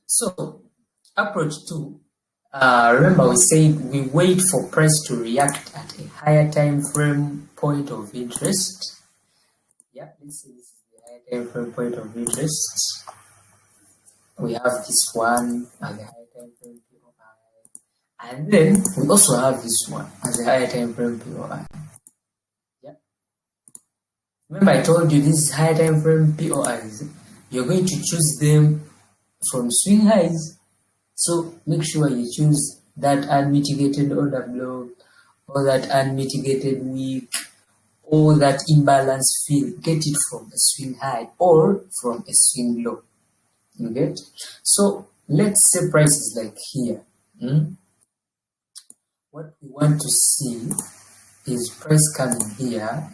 So, approach 2, remember we said we wait for price to react at a higher time frame point of interest. Yeah, let's say this is the higher time frame point of interest. We have this one as a higher time frame POI, and then we also have this one as a higher time frame POI. Yeah. Remember I told you this higher time frame POIs, you're going to choose them from swing highs. So make sure you choose that unmitigated order block, or that unmitigated wick, or that imbalance fill. Get it from a swing high or from a swing low. You get? So let's say price is like here. What we want to see is price coming here,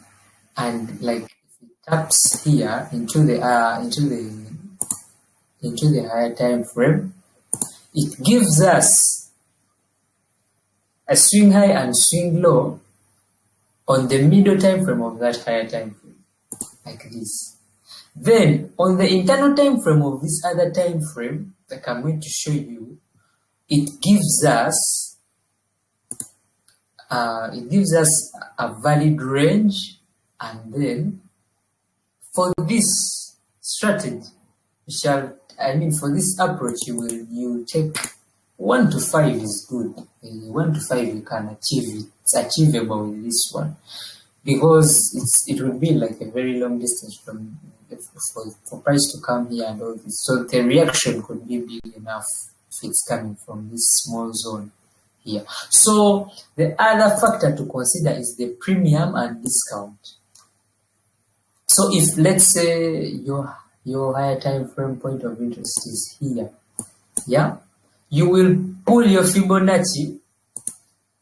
and like if it taps here into the higher time frame, it gives us a swing high and swing low on the middle time frame of that higher time frame, like this. Then on the internal time frame of this other time frame, like I'm going to show you, it gives us a valid range, and then for this strategy, for this approach, you take 1 to 5 is good. 1 to 5 you can achieve it. It's achievable with this one, because it would be like a very long distance from for price to come here and all this. So the reaction could be big enough if it's coming from this small zone here. So the other factor to consider is the premium and discount. So if let's say your higher time frame point of interest is here, yeah, you will pull your Fibonacci.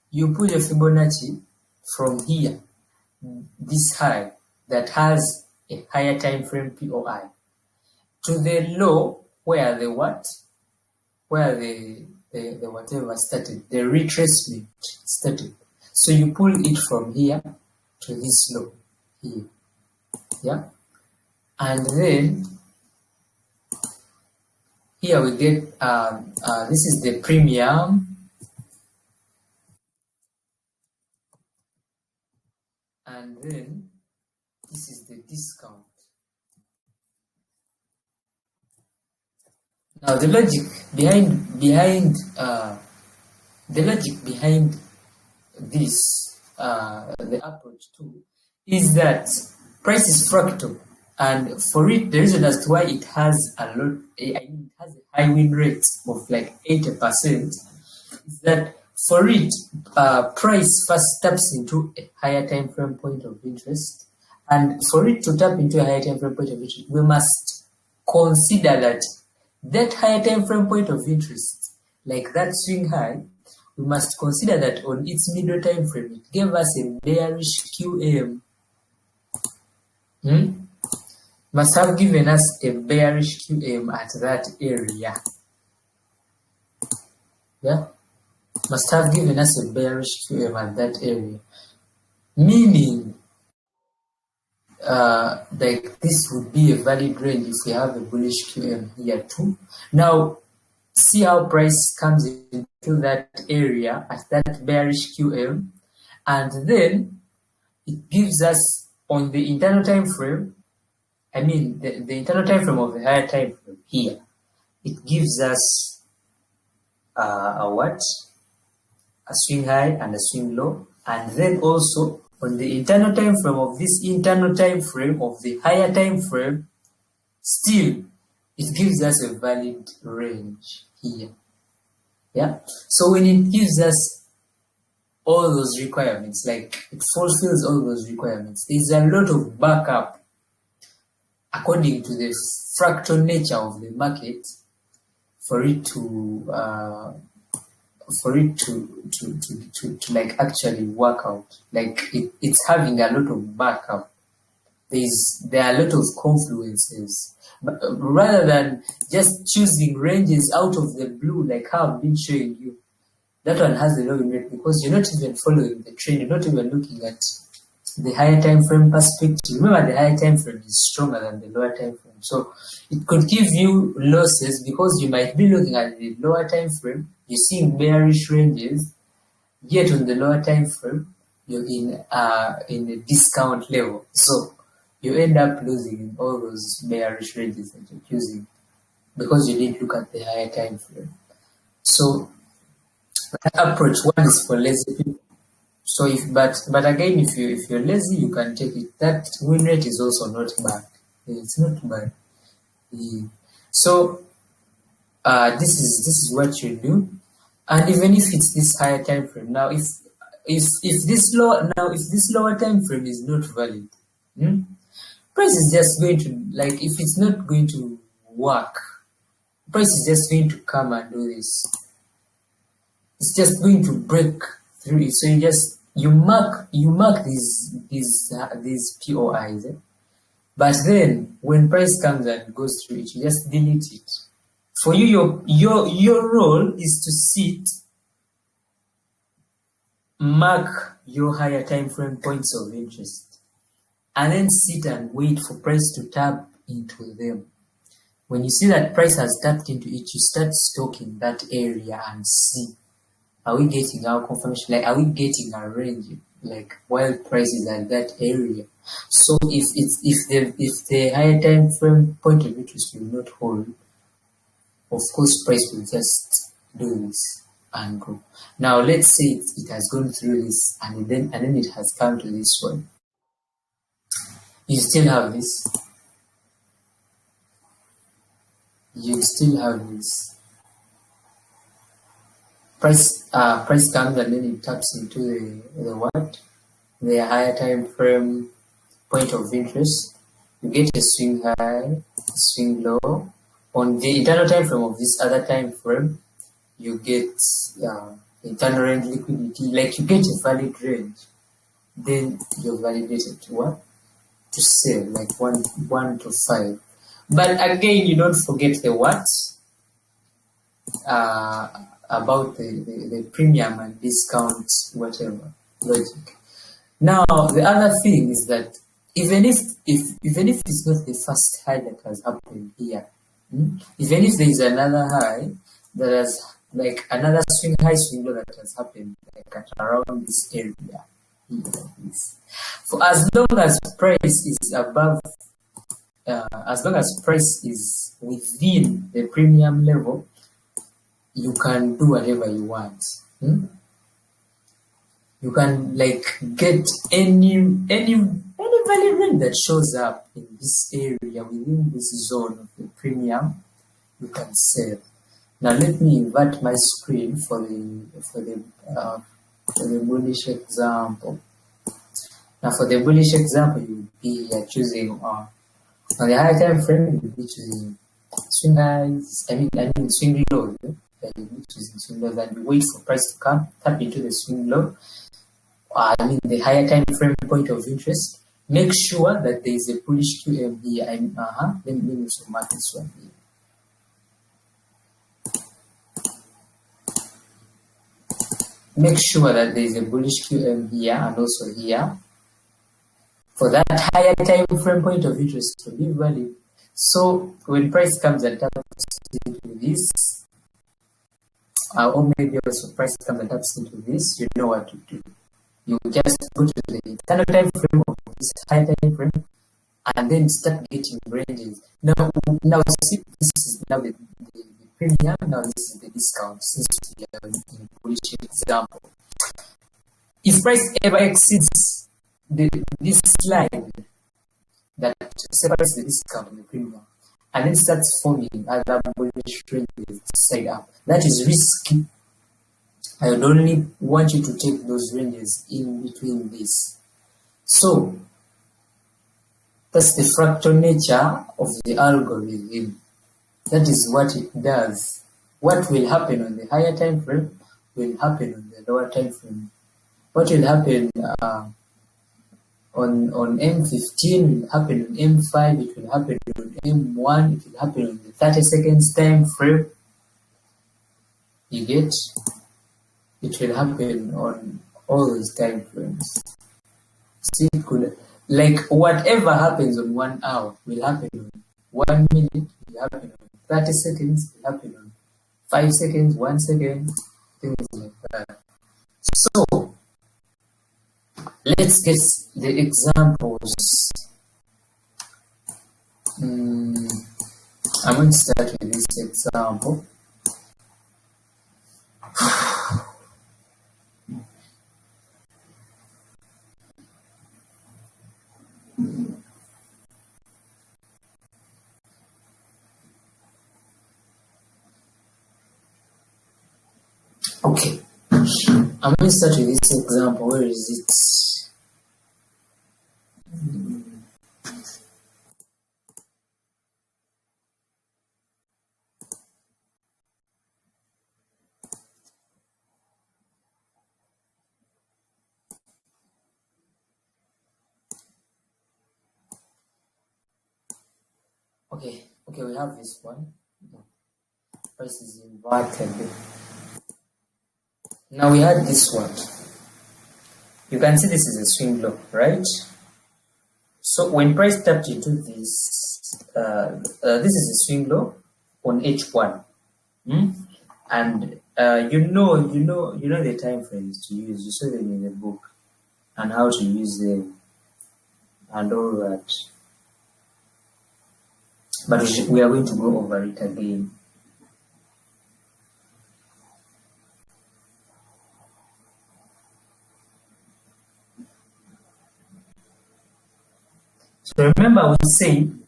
You pull your Fibonacci from here, this high that has a higher time frame POI, to the low where the whatever started, the retracement started. So you pull it from here to this low here, yeah, and then here we get this is the premium, and then this is the discount. Now the logic behind this the approach 2 is that price is fractal, and for it the reason as to why it has it has a high win rate of like 80% is that for it price first taps into a higher time frame point of interest, and for it to tap into a higher time frame point of interest, we must consider that higher time frame point of interest, like that swing high, we must consider that on its middle time frame it gave us a bearish QM. Must have given us a bearish QM at that area. Yeah, must have given us a bearish QM at that area, meaning like this would be a valid range if we have a bullish QM here too. Now see how price comes into that area at that bearish QM, and then it gives us on the internal time frame, the internal time frame of the higher time frame here, it gives us a swing high and a swing low, and then also on the internal time frame of this internal time frame of the higher time frame, still it gives us a valid range here. Yeah, so when it gives us all those requirements, like it fulfills all those requirements, there's a lot of backup according to the fractal nature of the market for it to like actually work out. Like it's having a lot of backup. There are a lot of confluences, but rather than just choosing ranges out of the blue like how I've been showing you, that one has a low rate because you're not even following the trend, you're not even looking at the higher time frame perspective. Remember, the higher time frame is stronger than the lower time frame, so it could give you losses because you might be looking at the lower time frame, you're seeing bearish ranges, yet on the lower time frame you're in a discount level, so you end up losing in all those bearish ranges that you're using because you didn't look at the higher time frame. So that approach one is for lazy people. So but again, if you're lazy, you can take it. That win rate is also not bad. It's not bad. So this is what you do, and even if it's this higher time frame, now if this lower time frame is not valid, price is just going to, like, if it's not going to work, price is just going to come and do this. It's just going to break through it. So you mark these POIs, but then when price comes and goes through it, you just delete it. For you, your role is to sit, mark your higher time frame points of interest, and then sit and wait for price to tap into them. When you see that price has tapped into it, you start stalking that area and see, are we getting our confirmation? Like, are we getting a range? Like, while price is at that area. So if the higher time frame point of interest will not hold, of course price will just do this and go. Now let's say it has gone through this and then it has come to this one. You still have this. You still have this. Price comes and then it taps into the what? The higher time frame point of interest. You get a swing high, swing low. On the internal time frame of this other time frame, you get internal range liquidity, like you get a valid range. Then you're validated to what? To sell, like 1 to 5. But again, you don't forget the what? About the premium and discount, whatever logic. Now the other thing is that even if it's not the first high that has happened here, even if there is another high that has, like, another swing high, swing low that has happened, like at around this area here, like this. For as long as price is above, as long as price is within the premium level, you can do whatever you want. You can, like, get any valid range that shows up in this area within this zone of the premium. You can sell. Now let me invert my screen for the bullish example. Now for the bullish example, you will be choosing on the higher time frame. You will be choosing swing highs. I mean swing low. That you will be choosing swing low. Then you wait for price to come, tap into the swing low. The higher time frame point of interest. Make sure that there is a bullish QM here. Let me also mark this one here. Make sure that there is a bullish QM here and also here for that higher time frame point of interest to be valid. So when price comes and taps into this, or maybe also price comes and taps into this, you know what to do. You just go to the internal time frame of this high time frame and then start getting ranges. Now see, this is now the premium, now this is the discount, since we are in bullish example. If price ever exceeds this line that separates the discount and the premium, and then starts forming other bullish ranges side up, that is risky. I would only want you to take those ranges in between this. So that's the fractal nature of the algorithm. That is what it does. What will happen on the higher time frame will happen on the lower time frame. What will happen on M15 will happen on M5, it will happen on M1, it will happen on the 30 seconds time frame. You get? It will happen on all those time frames. See, it could, like whatever happens on 1 hour will happen on 1 minute, will happen on 30 seconds, will happen on 5 seconds, 1 second, things like that. So let's get the examples. I'm going to start with this example. Okay, I'm going to start with this example. Where is it? Okay, we have this one. Price is inverted. Now we had this one. You can see this is a swing low, right? So when price tapped into this, this is a swing low on H1, and you know the time frames to use. You saw them in the book and how to use them and all that. But we are going to go over it again. So remember, I was saying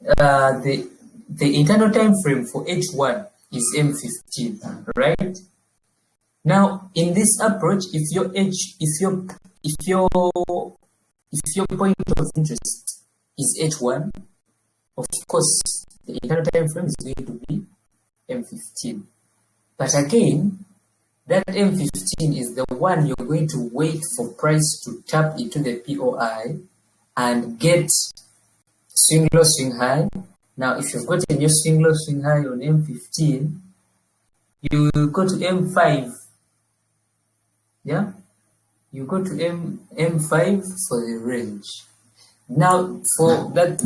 the internal time frame for H1 is M15, right? Now, in this approach, if your point of interest is H1, of course, the internal time frame is going to be M15. But again, that M15 is the one you're going to wait for price to tap into the POI and get swing low, swing high. Now, if you've gotten your swing low, swing high on M15, you go to M5. Yeah, you go to M5 for the range. Now, for that,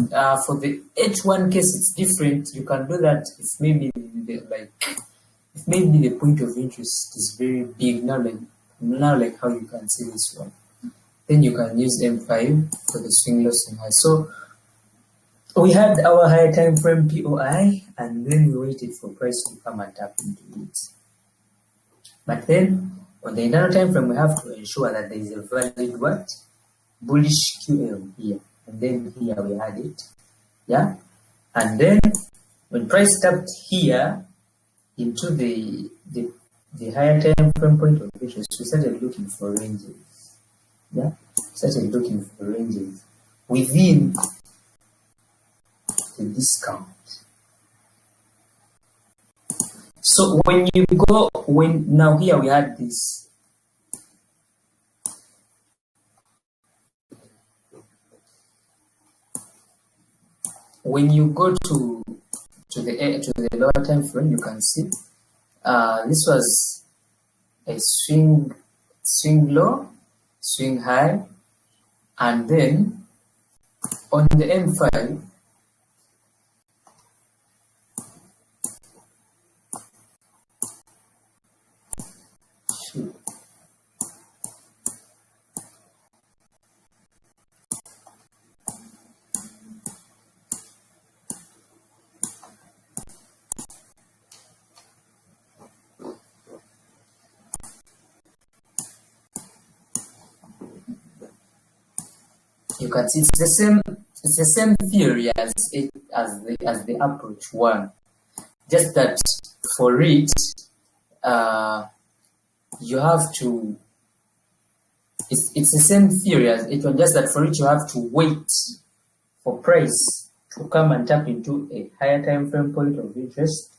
for the H1 case, it's different. You can do that if maybe the point of interest is very big. Now like how you can see this one. Then you can use M5 for the swing low, swing high. So we had our higher time frame POI, and then we waited for price to come and tap into it. But then on the internal time frame, we have to ensure that there is a valid what? Bullish QL here. And then here we had it. Yeah. And then when price tapped here into the higher time frame point of interest, we started looking for ranges. Yeah. Started looking for ranges within the discount. So now here we had this. When you go to the lower time frame, you can see this was a swing low, swing high, and then on the M5, you can see it's the same theory as the approach one, just that for it you have to, it's the same theory as it one, just that for it you have to wait for price to come and tap into a higher time frame point of interest,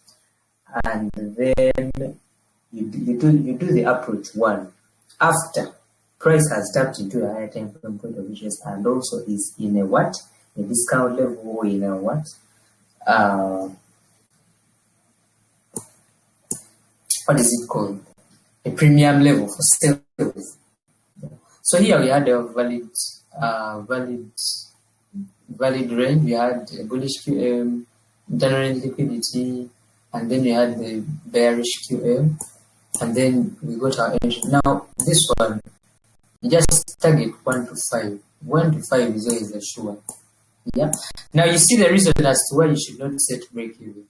and then you do the approach one after price has tapped into a higher time frame point of interest and also is in a what? A discount level, or in a what? What is it called? A premium level for sales. So here we had a valid valid range. We had a bullish QM, internal range liquidity, and then we had the bearish QM, and then we got our entry. Now this one, you just target 1 to 5. 1 to 5 is always a sure. Yeah. Now you see the reason as to why you should not set break even.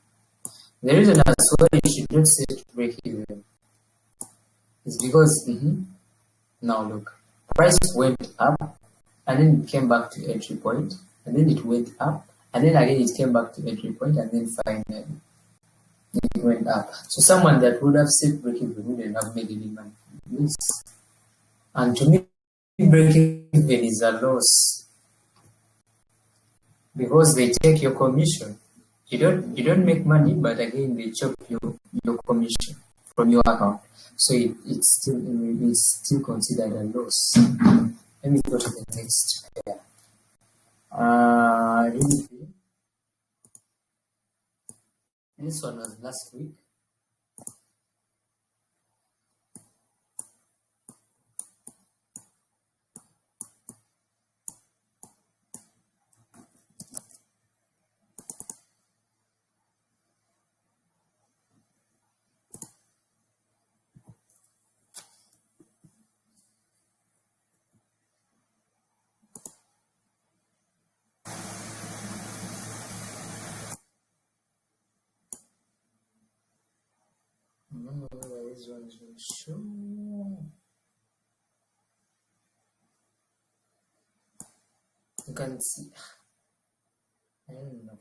The reason as to why you should not set break even is because now look, price went up and then it came back to entry point, and then it went up, and then again it came back to entry point, and then finally it went up. So someone that would have set break even wouldn't have made any money. Yes. And to me, break even is a loss because they take your commission. You don't make money, but again they chop your commission from your account. So it's still considered a loss. Let me go to the next pair. This one was last week. This one will show. You can see. I don't know.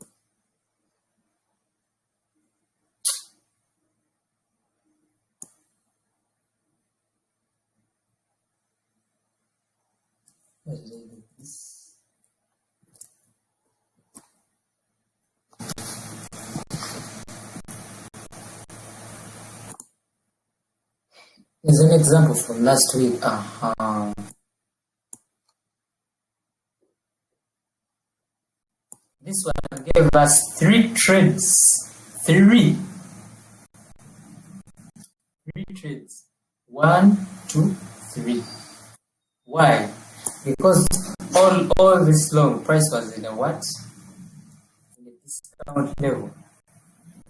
Let's do this. Here's an example from last week. This one gave us 3 trades. 3 trades. 1, 2, 3. Why? Because all this long price was in a what? In a discount level.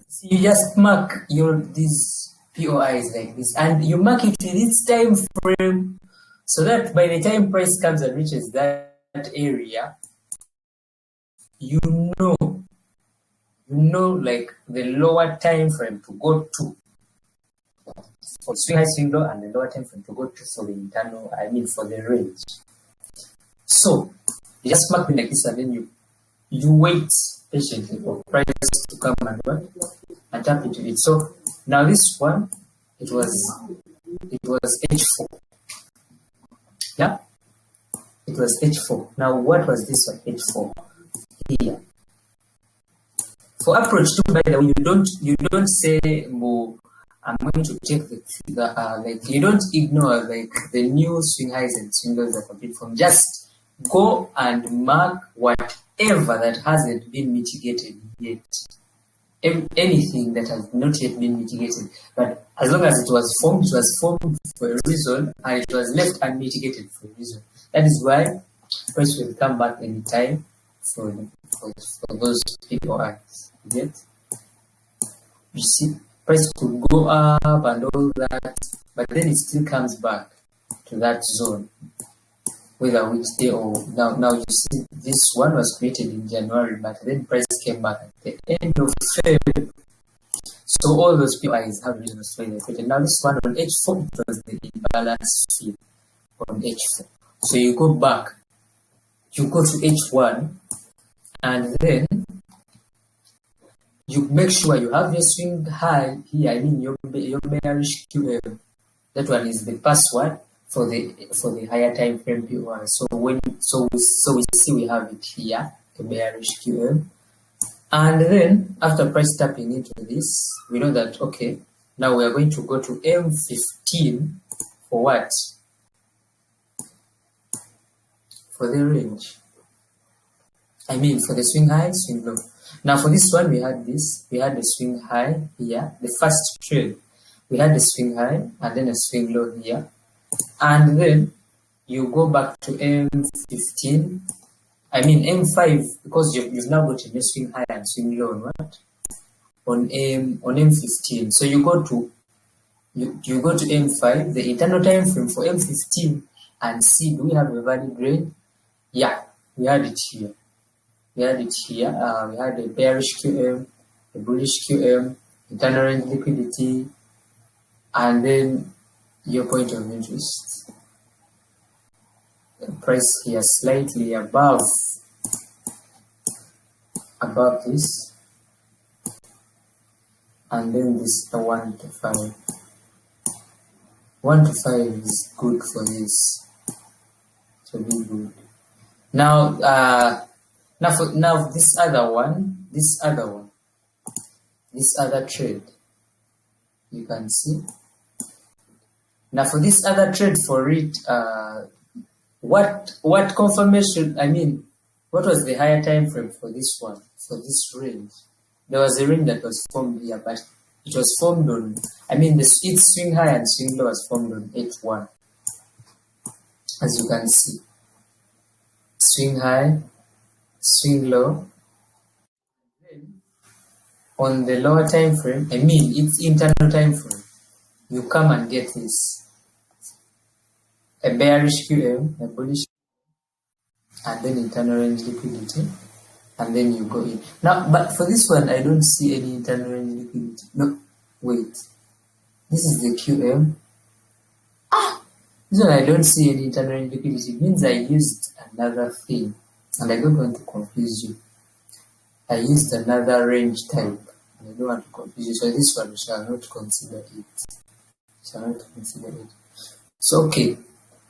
So you just mark these POIs like this, and you mark it in its time frame, so that by the time price comes and reaches that area, you know like the lower time frame to go to for swing high, swing low, and the lower time frame to go to for the internal, for the range. So you just mark it like this, and then you wait patiently for price to come and tap into it. So now this one, it was H4. Yeah, it was H4. Now what was this one? H4 here. For approach 2, by the way, you don't say, well, I'm going to take the you don't ignore like the new swing highs and swing lows that complete from. Just go and mark whatever that hasn't been mitigated yet. Anything that has not yet been mitigated, but as long as it was formed for a reason, and it was left unmitigated for a reason. That is why price will come back anytime for those people. Yet, you see, price could go up and all that, but then it still comes back to that zone, whether which day or now you see this one was created in January, but then price came back at the end of February. So all those POIs have reasons why they created. Now this one on H4, it was the imbalance field on H4. So you go back, you go to H1, and then you make sure you have your swing high here. Your bearish QM. That one is the password for the higher time frame POI. So we see we have it here, the bearish QM, and then after price tapping into this, we know that okay, now we are going to go to M15 for what? For the range. For the swing high, swing low. Now for this one, we had the swing high here, the first trade. We had the swing high and then a swing low here. And then you go back to M15. I mean M5, because you've now got a new swing high and swing low on what? On M15. So you go to M5, the internal time frame for M15 and C. Do we have a valid range? Yeah, we had it here. We had a bearish QM, a bullish QM, internal range liquidity, and then your point of interest. The price here slightly above this, and then this 1 to 5. 1 to 5 is good for this. So be good. Now this other trade, you can see. Now for this other trade, for it, what confirmation? I mean, what was the higher time frame for this one? For this range, there was a range that was formed here, but it was formed on. I mean, its swing high and swing low was formed on H1, as you can see. Swing high, swing low. Then on the lower time frame, I mean its internal time frame, you come and get this: a bearish QM, a bullish, and then internal range liquidity, and then you go in. Now, but for this one, I don't see any internal range liquidity. No, wait. This is the QM. This one I don't see any internal range liquidity. It means I used another thing, and I don't want to confuse you. I used another range type, and I don't want to confuse you. So this one we shall not consider it. So okay.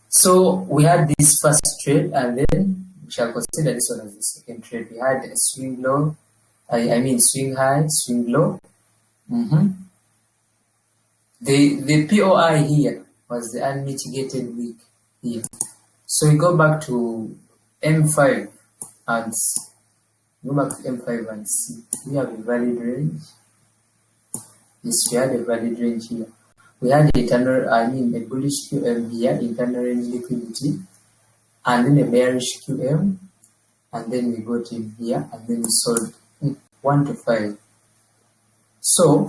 So we had this first trade, and then we shall consider this one as the second trade. We had a swing low, I mean swing high, swing low. The POI here was the unmitigated weak here. So we go back to M5 and see. We have a valid range. Yes, we had a valid range here. We had a bullish QM here, internal range liquidity, and then a bearish QM, and then we got in here, and then we sold 1 to 5. So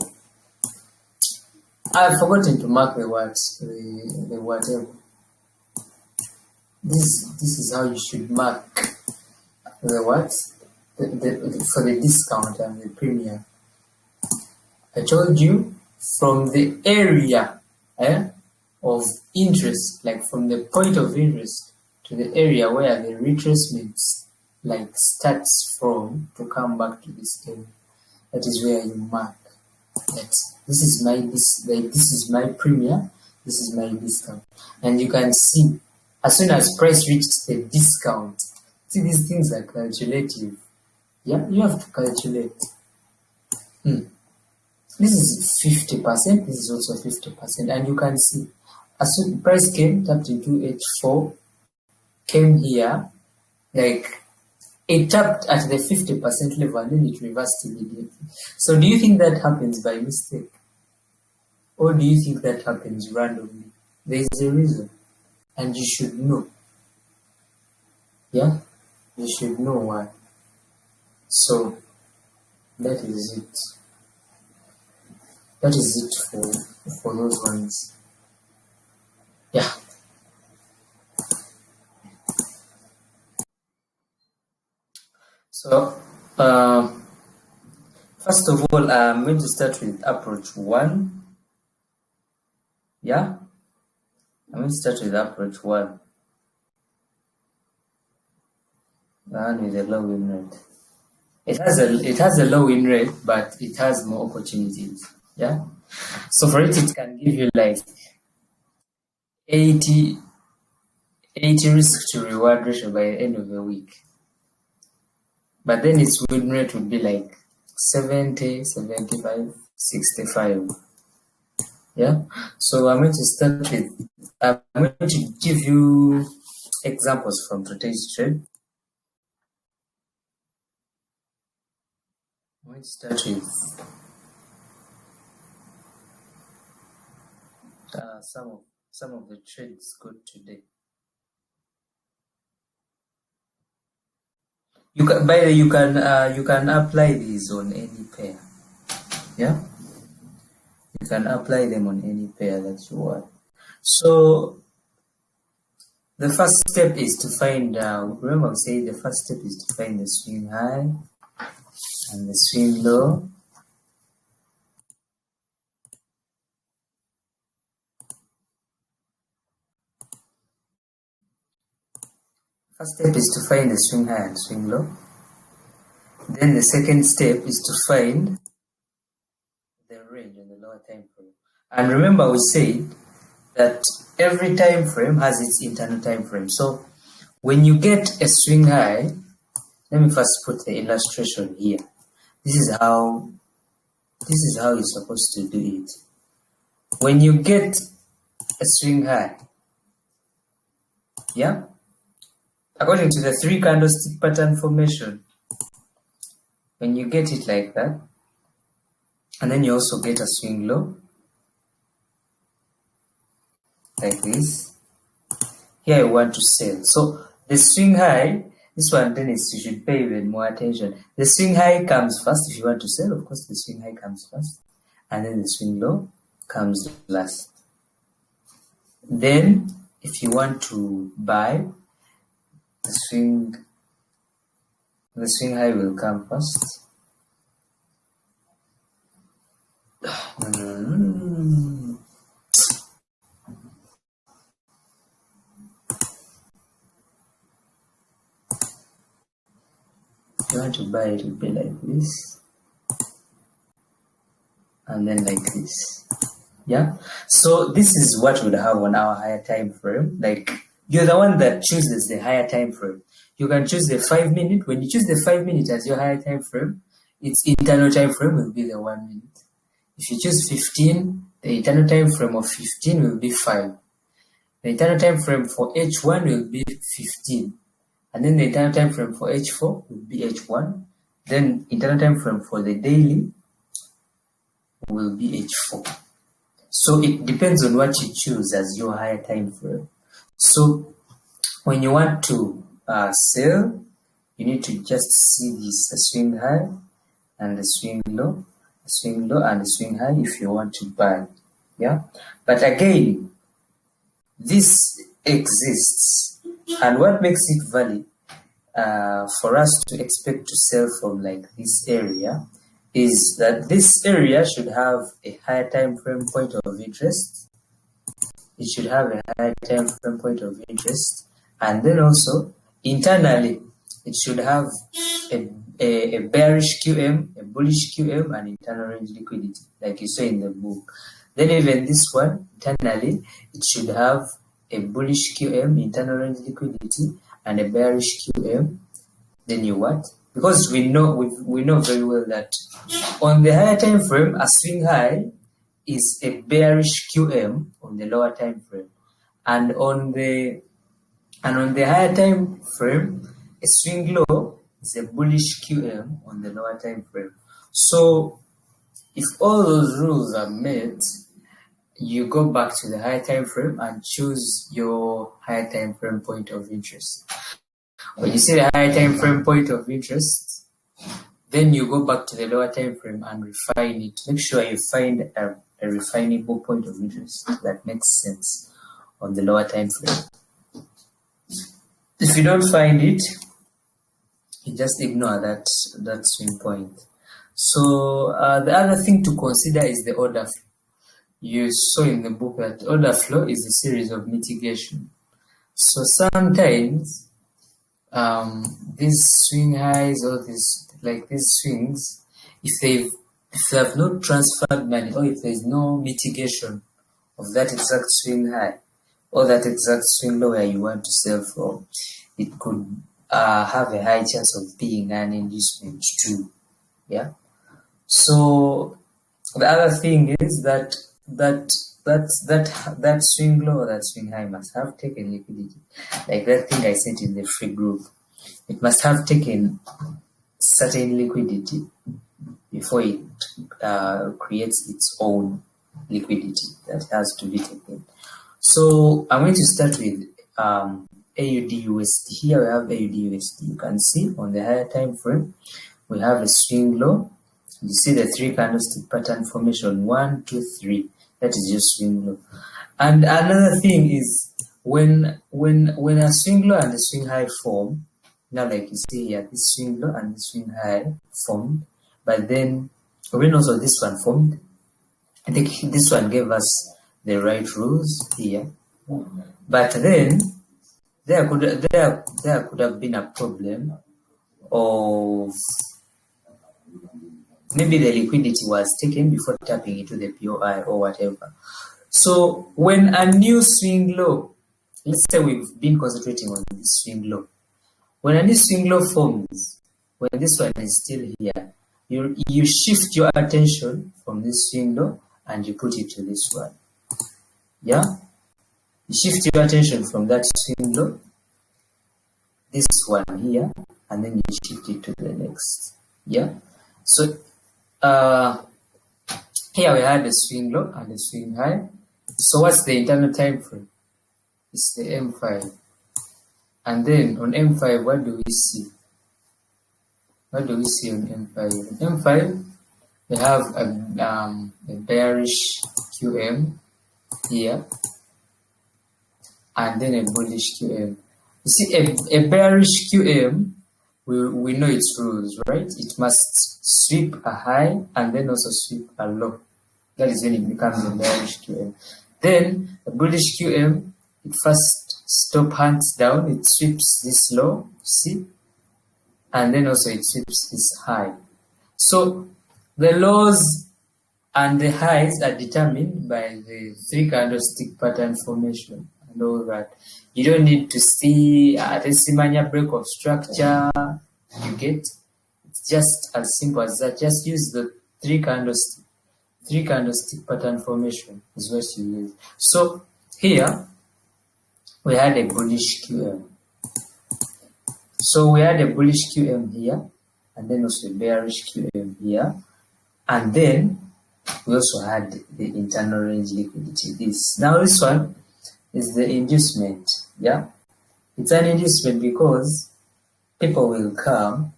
I've forgotten to mark the words, the whatever. This is how you should mark the words, for the discount and the premium. I told you, from the area of interest, like from the point of interest to the area where the retracements like starts from, to come back to this area. That is where you mark that this is my premium, this is my discount. And you can see, as soon as price reaches the discount, see, these things are calculative. Yeah, you have to calculate. This is 50%, this is also 50%, and you can see, as soon price came, tapped into H4, came here, like it tapped at the 50% level, and then it reversed immediately. So do you think that happens by mistake? Or do you think that happens randomly? There is a reason, and you should know. Yeah, you should know why. So that is it. That is it for those ones. Yeah. So first of all, I'm going to start with approach 1. Yeah, I'm going to start with approach 1. The one with a low win rate. It has a low win rate, but it has more opportunities. Yeah. So for it can give you like 80 risk to reward ratio by the end of the week. But then its win rate would be like 70, 75, 65. Yeah. So I'm going to give you examples from today's trade. I'm going to start with some of the trades good today. You can, by the way, you can apply these on any pair. Yeah, you can apply them on any pair that you want. So the first step is to find. Remember, we say the first step is to find the swing high and the swing low. First step is to find the swing high and swing low. Then the second step is to find the range on the lower time frame. And remember, we said that every time frame has its internal time frame. So when you get a swing high, let me first put the illustration here. This is how you're supposed to do it. When you get a swing high, yeah, according to the 3 candlestick pattern formation, when you get it like that, and then you also get a swing low like this, here I want to sell. So the swing high, this one, then you should pay even more attention. The swing high comes first. If you want to sell, of course, the swing high comes first, and then the swing low comes last. Then, if you want to buy, the swing high will come first. If you want to buy, it will be like this, and then like this. Yeah, so this is what we'd have on our higher time frame. Like, you're the one that chooses the higher time frame. You can choose the 5 minute. When you choose the 5 minute as your higher time frame, its internal time frame will be the 1 minute. If you choose 15, the internal time frame of 15 will be 5. The internal time frame for H1 will be 15. And then the internal time frame for H4 will be H1. Then internal time frame for the daily will be H4. So it depends on what you choose as your higher time frame. So when you want to sell, you need to just see this swing high and the swing low, and the swing high if you want to buy. Yeah, but again, this exists, and what makes it valid for us to expect to sell from like this area is that this area should have a higher time frame point of interest. It should have a higher time frame point of interest, and then also internally it should have a bearish QM, a bullish QM, and internal range liquidity, like you saw in the book. Then even this one, internally, it should have a bullish QM, internal range liquidity, and a bearish QM. Then you what? Because we know very well that on the higher time frame, a swing high is a bearish QM on the lower time frame, and on the higher time frame, a swing low is a bullish QM on the lower time frame. So if all those rules are met, you go back to the higher time frame and choose your higher time frame point of interest. When you see the higher time frame point of interest, then you go back to the lower time frame and refine it. Make sure you find a refinable point of interest that makes sense on the lower time frame. If you don't find it, you just ignore that swing point. So the other thing to consider is the order flow. You saw in the book that order flow is a series of mitigation. So sometimes these swing highs or these swings, if they have not transferred money, or if there is no mitigation of that exact swing high or that exact swing low where you want to sell from, it could have a high chance of being an inducement too. Yeah. So the other thing is that swing low or that swing high must have taken liquidity. Like that thing I sent in the free group, it must have taken certain liquidity before it creates its own liquidity that has to be taken. So I'm going to start with a AUD USD. Here we have AUD USD. You can see on the higher time frame, we have a swing low. You see the 3 candlestick pattern formation, 1, 2, 3. That is just swing low. And another thing is when a swing low and a swing high form, now like you see here, this swing low and this swing high formed, but then when also this one formed, I think this one gave us the right rules here. But then there could have been a problem of maybe the liquidity was taken before tapping into the POI or whatever. So when a new swing low, let's say we've been concentrating on this swing low. When a new swing low forms, when this one is still here, you shift your attention from this swing low and you put it to this one. Yeah? You shift your attention from that swing low, this one here, and then you shift it to the next. Yeah? So here we had a swing low and a swing high. So what's the internal time frame? It's the M5. And then on M5, what do we see? What do we see on M5? On M5, we have a bearish QM here, and then a bullish QM. You see, a bearish QM, we know its rules, right? It must sweep a high and then also sweep a low. That is when it becomes a bearish QM. Then a bullish QM, it first stop hands down, it sweeps this low, see, and then also it sweeps this high. So the lows and the highs are determined by the 3 candlestick pattern formation and all that. You don't need to see a Simanya break of structure. You get, it's just as simple as that. Just use the 3 candlestick pattern formation is what you use. So here we had a bullish QM. So we had a bullish QM here, and then also a bearish QM here, and then we also had the internal range liquidity. Now this one is the inducement. Yeah, it's an inducement because people will come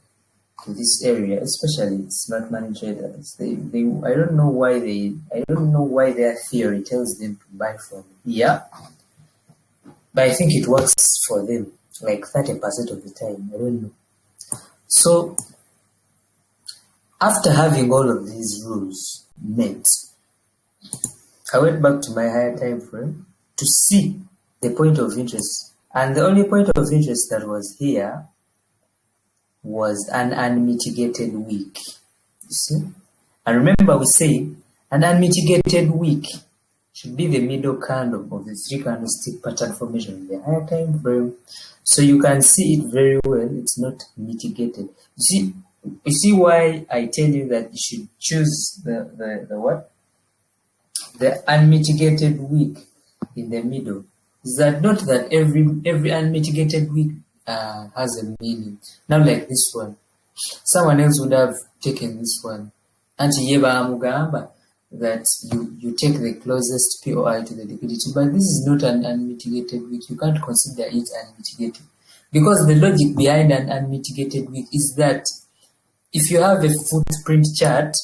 to this area, especially smart money traders. I don't know why their theory tells them to buy from here, but I think it works for them like 30% of the time. I don't know. So after having all of these rules met, I went back to my higher time frame to see the point of interest, and the only point of interest that was here was an unmitigated wick. You see? And remember, we say an unmitigated wick should be the middle candle of the 3 candlestick pattern formation in the higher time frame. So you can see it very well. It's not mitigated. You see why I tell you that you should choose the what? The unmitigated wick in the middle. Is that not that every unmitigated wick has a meaning? Now like this one, someone else would have taken this one. Anti-Yeba Mugamba, that you take the closest POI to the liquidity, but this is not an unmitigated wick. You can't consider it unmitigated, because the logic behind an unmitigated wick is that if you have a footprint chart,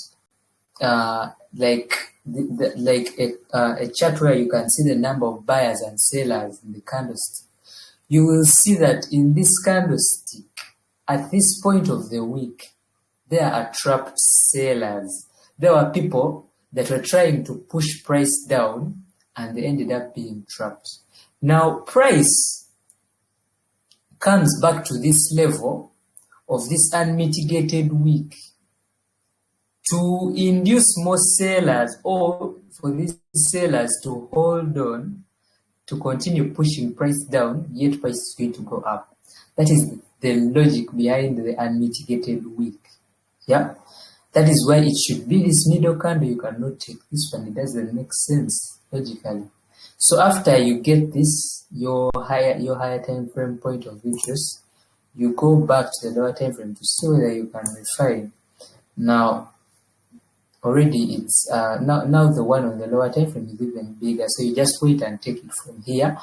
like a chart where you can see the number of buyers and sellers in the candlestick, you will see that in this candlestick, at this point of the week, there are trapped sellers. There were people that were trying to push price down and they ended up being trapped. Now, price comes back to this level of this unmitigated wick to induce more sellers, or for these sellers to hold on to continue pushing price down, yet price is going to go up. That is the logic behind the unmitigated wick. Yeah, that is why it should be this middle candle. You cannot take this one. It doesn't make sense logically. So after you get this, your higher time frame point of interest, you go back to the lower time frame to see whether you can refine. Now, already it's now the one on the lower time frame is even bigger. So you just wait and take it from here.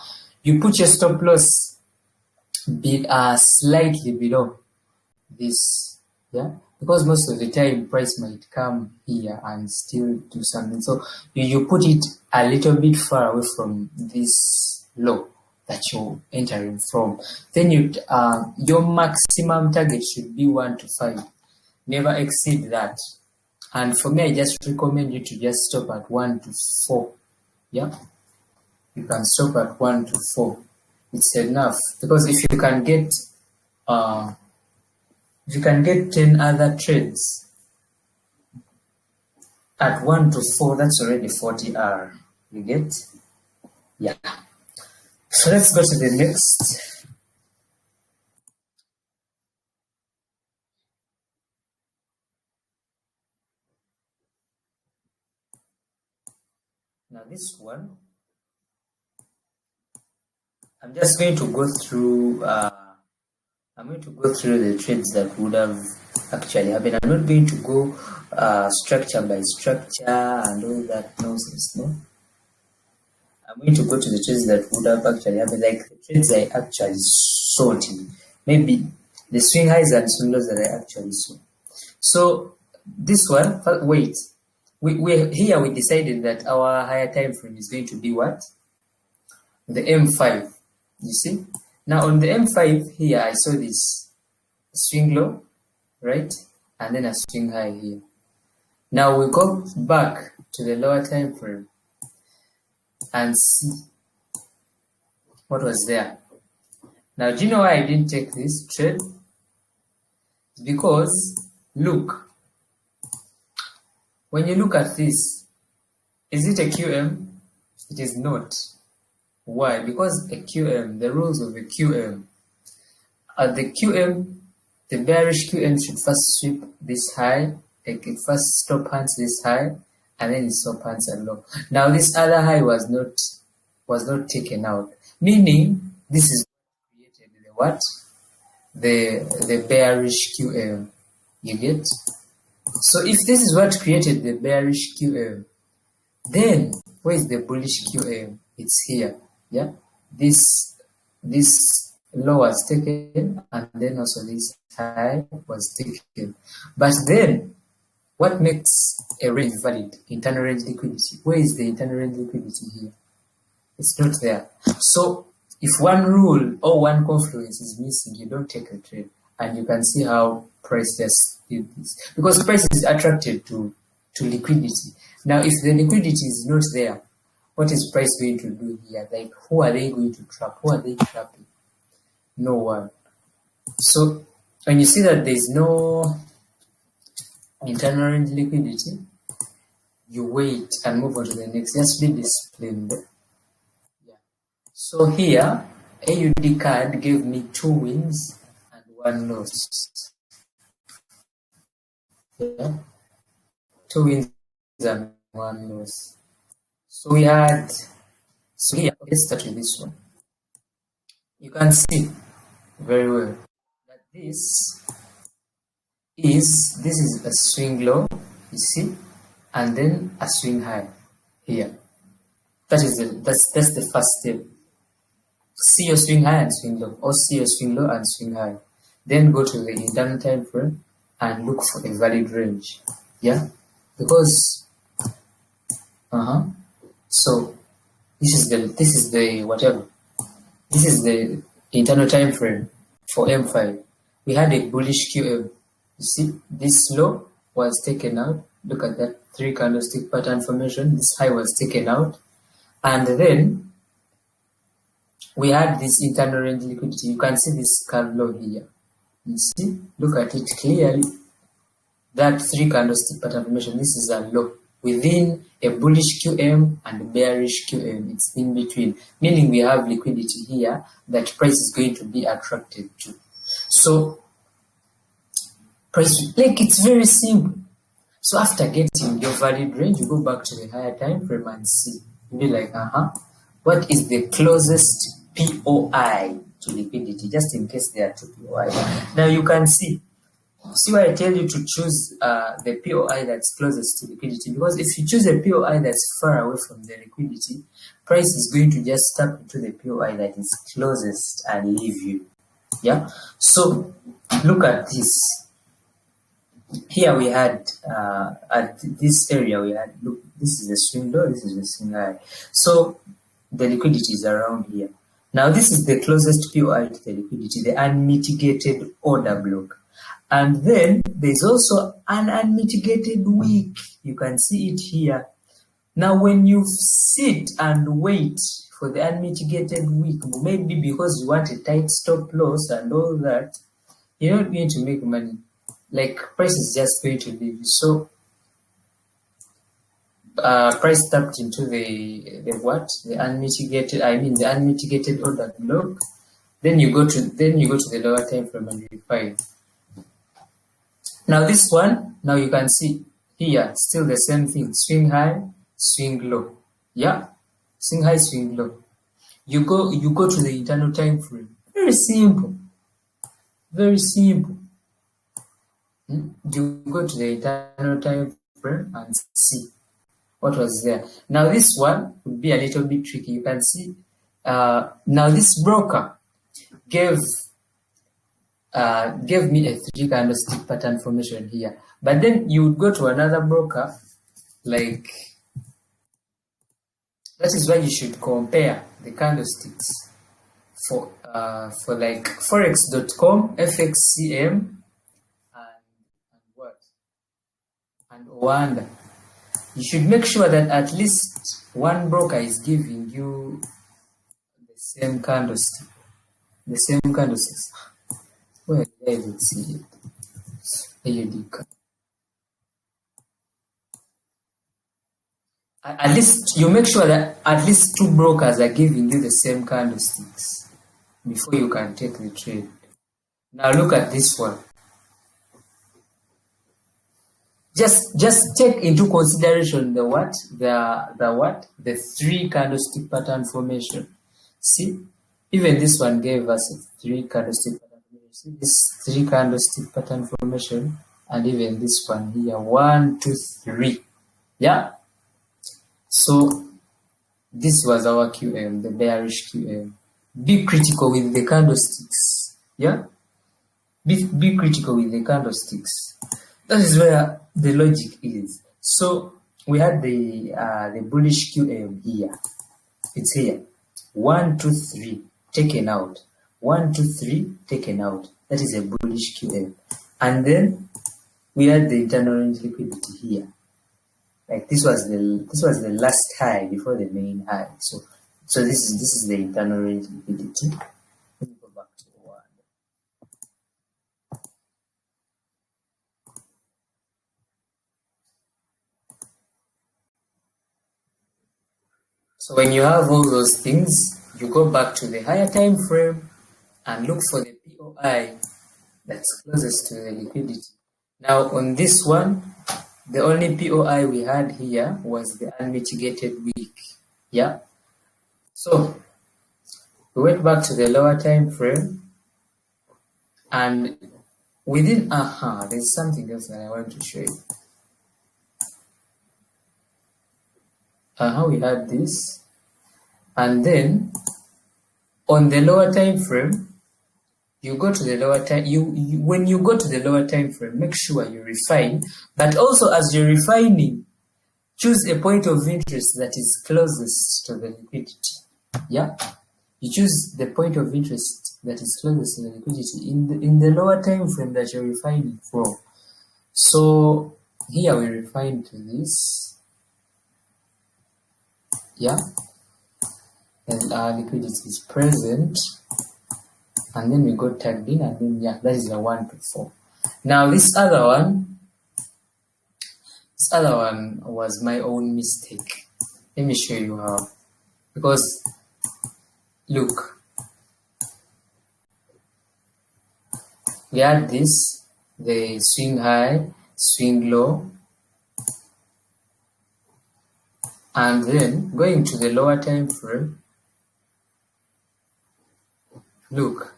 You put your stop loss be slightly below this, yeah, because most of the time price might come here and still do something. So you put it a little bit far away from this low that you're entering from. Then your maximum target should be 1 to 5. Never exceed that. And for me, I just recommend you to just stop at 1 to 4. Yeah, you can stop at 1 to 4. It's enough, because if you can get 10 other trades at 1 to 4, that's already 40R. You get? Yeah. So let's go to the next. Now this one, I'm just going to go through the trades that would have actually happened. I'm not going to go structure by structure and all that nonsense, no? I'm going to go to the trades that would have actually happened, like the trades I actually saw, maybe the swing highs and swing lows that I actually saw. So this one, wait, we decided that our higher time frame is going to be what? The M5, you see? Now on the M5 here, I saw this swing low, right? And then a swing high here. Now we go back to the lower time frame and see what was there. Now, do you know why I didn't take this trade? Because, look, when you look at this, is it a QM? It is not. Why? Because a QM, the rules of a QM, at the QM, the bearish QM should first sweep this high, like it first stop hands this high, and then it stop hands and low. Now this other high was not taken out, meaning this is created the what? The bearish QM. You get? So if this is what created the bearish QM, then where is the bullish QM? It's here. Yeah, this low was taken, and then also this high was taken. But then, what makes a range valid? Internal range liquidity. Where is the internal range liquidity here? It's not there. So if one rule or one confluence is missing, you don't take a trade. And you can see how price just did this, because price is attracted to liquidity. Now, if the liquidity is not there, what is price going to do here? Like, who are they going to trap? Who are they trapping? No one. So when you see that there is no internal range liquidity, you wait and move on to the next. Just be disciplined. Yeah. So here, AUD card gave me 2 wins and 1 loss. Yeah. 2 wins and 1 loss. So we had, so here, let's start with this one. You can see very well that this is a swing low, you see, and then a swing high here. That's the first step. See your swing high and swing low, or see your swing low and swing high. Then go to the internal time frame and look for a valid range. Yeah, because so this is the internal time frame for M5. We had a bullish QM. You see, this low was taken out. Look at that 3 candlestick pattern formation. This high was taken out, and then we had this internal range liquidity. You can see this curve low here. You see, look at it clearly. That 3 candlestick pattern formation. This is a low within a bullish QM and a bearish QM. It's in between, meaning we have liquidity here that price is going to be attracted to. So price, like, it's very simple. So after getting your valid range, you go back to the higher time frame and see. You'll be like, what is the closest POI to liquidity, just in case there are 2 POI. Now you can see why I tell you to choose the POI that's closest to liquidity, because if you choose a POI that's far away from the liquidity, price is going to just tap into the POI that is closest and leave you. Yeah. So look at this. Here we had at this area we had, look, this is the swing low, this is the swing high. So the liquidity is around here. Now this is the closest POI to the liquidity, the unmitigated order block. And then there's also an unmitigated wick. You can see it here. Now when you sit and wait for the unmitigated wick, maybe because you want a tight stop loss and all that, you're not going to make money. Like, price is just going to leave you. So price tapped into the what? The unmitigated, I mean the unmitigated order block. Then you go to the lower time frame and refine. Now this one, now you can see here, still the same thing. Swing high, swing low. Yeah? Swing high, swing low. You go to the internal time frame. Very simple. Very simple. You go to the internal time frame and see what was there. Now this one would be a little bit tricky. You can see now this broker gave me a 3 candlestick pattern formation here, but then you would go to another broker, like, that is why you should compare the candlesticks for like forex.com, FXCM, and Oanda. You should make sure that at least one broker is giving you the same candlestick, the same candlesticks. Where did I even see it? AUD. At least you make sure that at least 2 brokers are giving you the same candlesticks before you can take the trade. Now look at this one. Just take into consideration the what? The 3 candlestick pattern formation. See, even this one gave us a 3 candlestick pattern formation. See this 3 candlestick pattern formation, and even this one here, 1, 2, 3. Yeah. So this was our QM, the bearish QM. Be critical with the candlesticks. Yeah. Be critical with the candlesticks. That is where the logic is. So we had the bullish QM here. It's here. 1, 2, 3 taken out. 1, 2, 3 taken out. That is a bullish QM. And then we had the internal range liquidity here. Like this was the last high before the main high. So this is the internal range liquidity. Let me go back to the one. So when you have all those things, you go back to the higher time frame and look for the POI that's closest to the liquidity. Now on this one, the only POI we had here was the unmitigated wick. Yeah. So we went back to the lower time frame, and within there's something else that I want to show you. We had this, and then on the lower time frame, you go to the lower time. When you go to the lower time frame, make sure you refine. But also, as you're refining, choose a point of interest that is closest to the liquidity. Yeah, you choose the point of interest that is closest to the liquidity in the lower time frame that you're refining from. So here we refine to this. Yeah, and our liquidity is present. And then we got tagged in, and then yeah, that is a 1 to 4. Now this other one was my own mistake. Let me show you how. Because look, we had this, the swing high, swing low, and then going to the lower time frame. Look,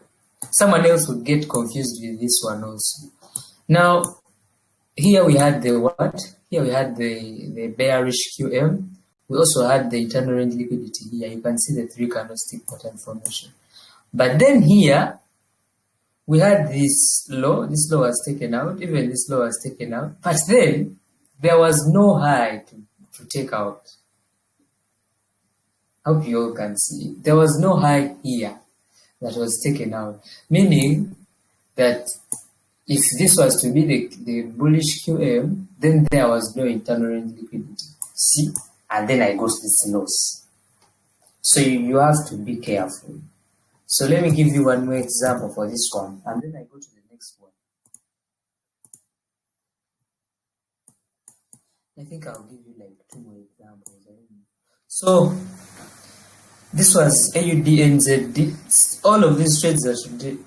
someone else would get confused with this one also. Now, here we had the what? Here we had the bearish QM. We also had the internal range liquidity here. You can see the 3 candlestick pattern formation. But then here, we had this law was taken out, even this law was taken out, but then there was no high to take out. I hope you all can see. There was no high here that was taken out, meaning that if this was to be the bullish QM, then there was no internal range liquidity. See? And then I got this loss. So you have to be careful. So let me give you one more example for this one, and then I go to the next one. I think I'll give you like 2 more examples. So this was AUDNZD. All of these trades that you did.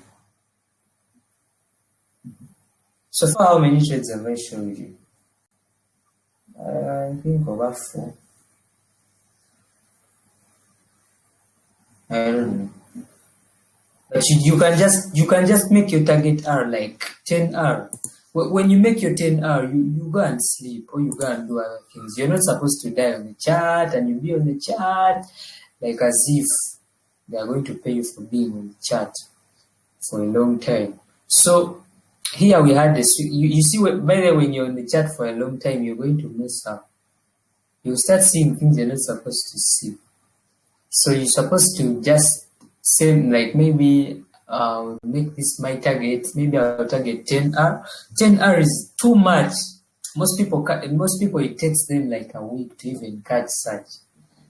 So far, how many trades have I showed you? I think over 4. I don't know. But you can just make your target R like 10R. When you make your 10R, you go and sleep or you go and do other things. You're not supposed to die on the chart and you be on the chart like as if they are going to pay you for being on the chart for a long time. So here we had this. You see, by the way, when you're on the chart for a long time, you're going to mess up. You start seeing things you're not supposed to see. So you're supposed to just say, like, maybe make this my target. Maybe I'll target 10R. 10R is too much. Most people it takes them like a week to even catch such.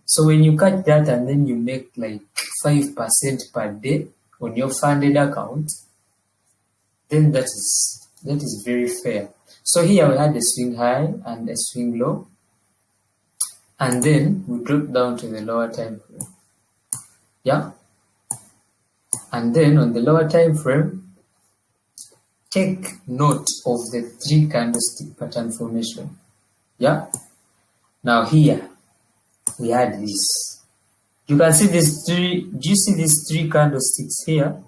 So when you catch that and then you make like 5% per day on your funded account, then that is very fair. So here we had a swing high and a swing low, and then we dropped down to the lower time frame. Yeah. And then on the lower time frame, take note of the 3 candlestick pattern formation. Yeah. Now here we had this. You can see these 3. Do you see these 3 candlesticks here?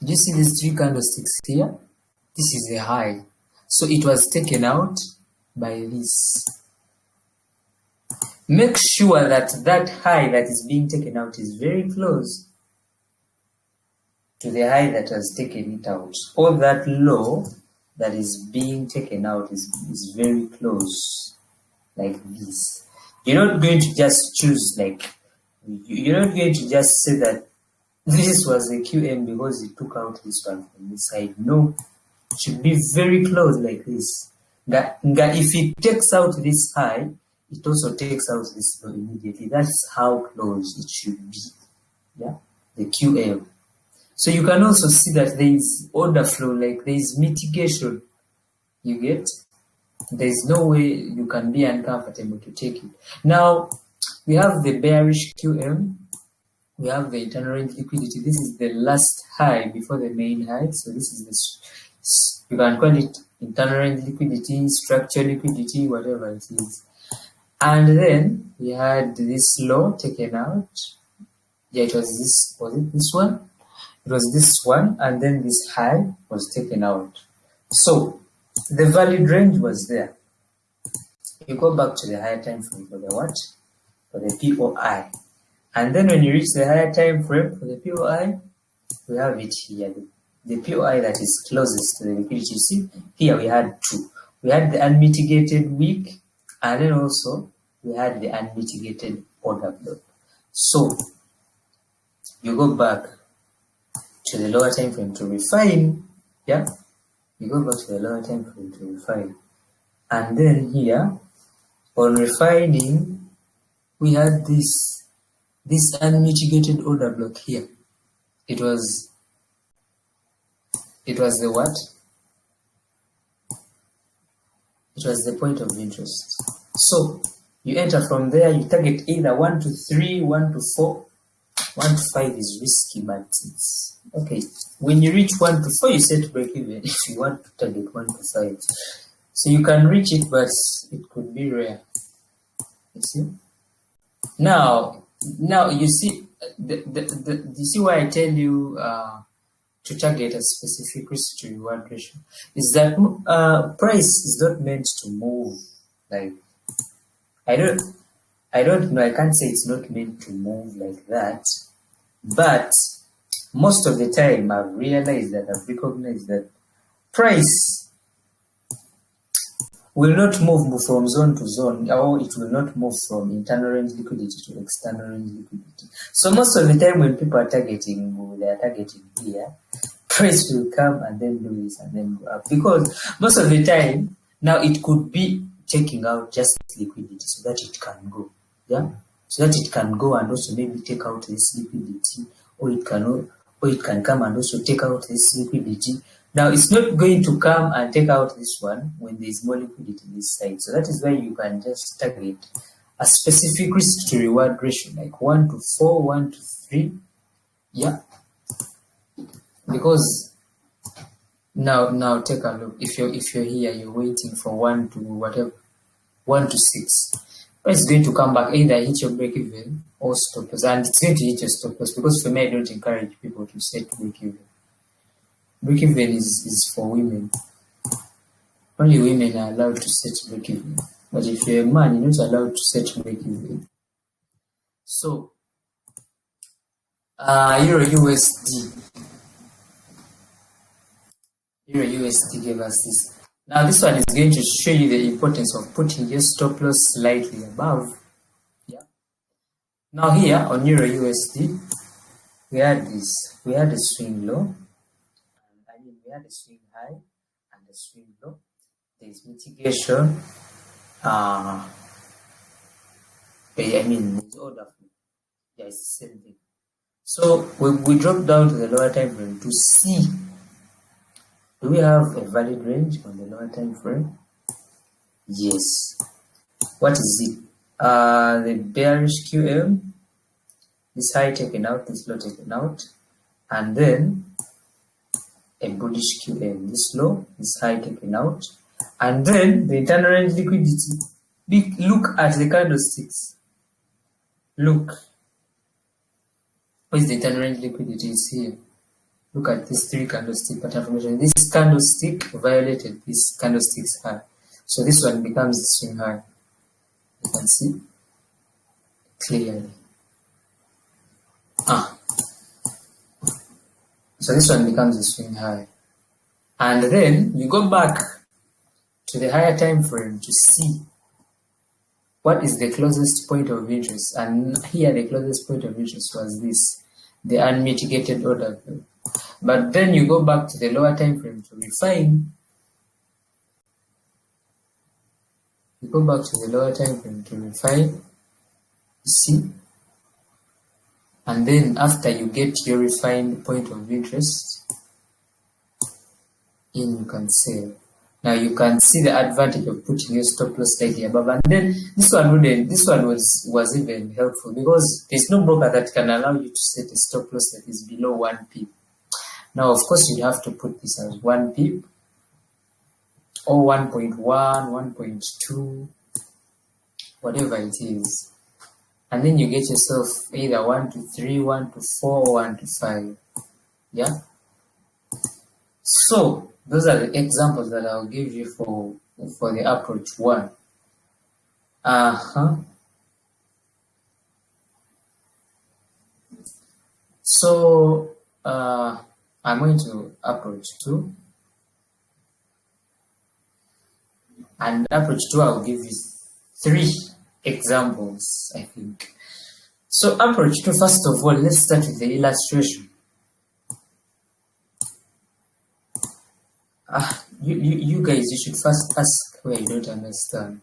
Do you see these 3 candlesticks here? This is a high. So it was taken out by this. Make sure that that high that is being taken out is very close to the high that has taken it out. Or that low that is being taken out is very close, like this. You're not going to just choose, like, you're not going to just say that this was the QM because it took out this one from this side. No, it should be very close like this. If it takes out this high, it also takes out this low immediately. That's how close it should be. Yeah, the QM. So you can also see that there is order flow, like there is mitigation. You get? There is no way you can be uncomfortable to take it. Now, we have the bearish QM. We have the internal range liquidity. This is the last high before the main high. So this is this. You can call it internal range liquidity, structure liquidity, whatever it is. And then we had this low taken out. Yeah, it was this. Was it this one? It was this one, and then this high was taken out. So the valid range was there. You go back to the higher time frame for the what? For the POI. And then when you reach the higher time frame for the POI, we have it here. The POI that is closest to the liquidity. You see, here we had 2. We had the unmitigated wick, and then also we had the unmitigated order block. So you go back to the lower time frame to refine. Yeah, you go back to the lower time frame to refine, and then here on refining we had this unmitigated order block here. It was the what? It was the point of interest. So you enter from there, you target either 1 to 3, 1 to 4. 1 to 5 is risky, but it's okay. When you reach 1 to 4, you set break even if you want to target 1 to 5. So you can reach it, but it could be rare. You see? Now you see you see why I tell you to target a specific risk to reward ratio is that price is not meant to move. Like I don't know. I can't say it's not meant to move like that, but most of the time I've recognized that price will not move from zone to zone, or it will not move from internal range liquidity to external range liquidity. So most of the time when people are targeting, they are targeting here, price will come and then do this and then go up. Because most of the time, now it could be taking out just liquidity so that it can go. Yeah? So that it can go and also maybe take out this liquidity, or it can come and also take out this liquidity. Now it's not going to come and take out this one when there is more liquidity this side. So that is why you can just target a specific risk to reward ratio, like 1 to 4, 1 to 3. Yeah. Because now take a look. If you're here, you're waiting for 1 to whatever, 1 to 6. It's going to come back, either hit your break even or stop loss, and it's going to hit your stop loss. Because for me, I don't encourage people to set break even. Break even is for women. Only women are allowed to set break even. But if you're a man, you're not allowed to set break even. So, Euro USD. Euro USD gave us this. Now this one is going to show you the importance of putting your stop loss slightly above. Yeah. Now here on Euro USD, we had this. We had a swing low. We had a swing high and a swing low. There is mitigation. It's order flow. Yeah, it's the same thing. So we drop down to the lower time frame to see, do we have a valid range on the lower time frame? Yes. What is it? The bearish QM, this high taken out, this low taken out, and then a bullish QM, this low, this high taken out, and then the internal range liquidity. Look at the candlesticks. Look. Where is the internal range liquidity? It's here. Look at this 3 candlestick pattern formation. This candlestick violated this candlestick's high. So this one becomes the swing high. You can see clearly. So this one becomes the swing high. And then you go back to the higher time frame to see what is the closest point of interest. And here the closest point of interest was this, the unmitigated order flow. But then you go back to the lower time frame to refine. You go back to the lower time frame to refine. You see? And then after you get your refined point of interest, you can sell. Now you can see the advantage of putting your stop loss slightly above. And then this one was even helpful because there's no broker that can allow you to set a stop loss that is below 1 pip. Now, of course, you have to put this as 1 pip or 1.1, 1.2, whatever it is. And then you get yourself either 1 to 3, 1 to 4, or 1 to 5. Yeah? So, those are the examples that I'll give you for the approach 1. So, I'm going to approach 2. And approach 2, I'll give you 3 examples, I think. So approach 2, first of all, let's start with the illustration. You guys, you should first ask where you don't understand.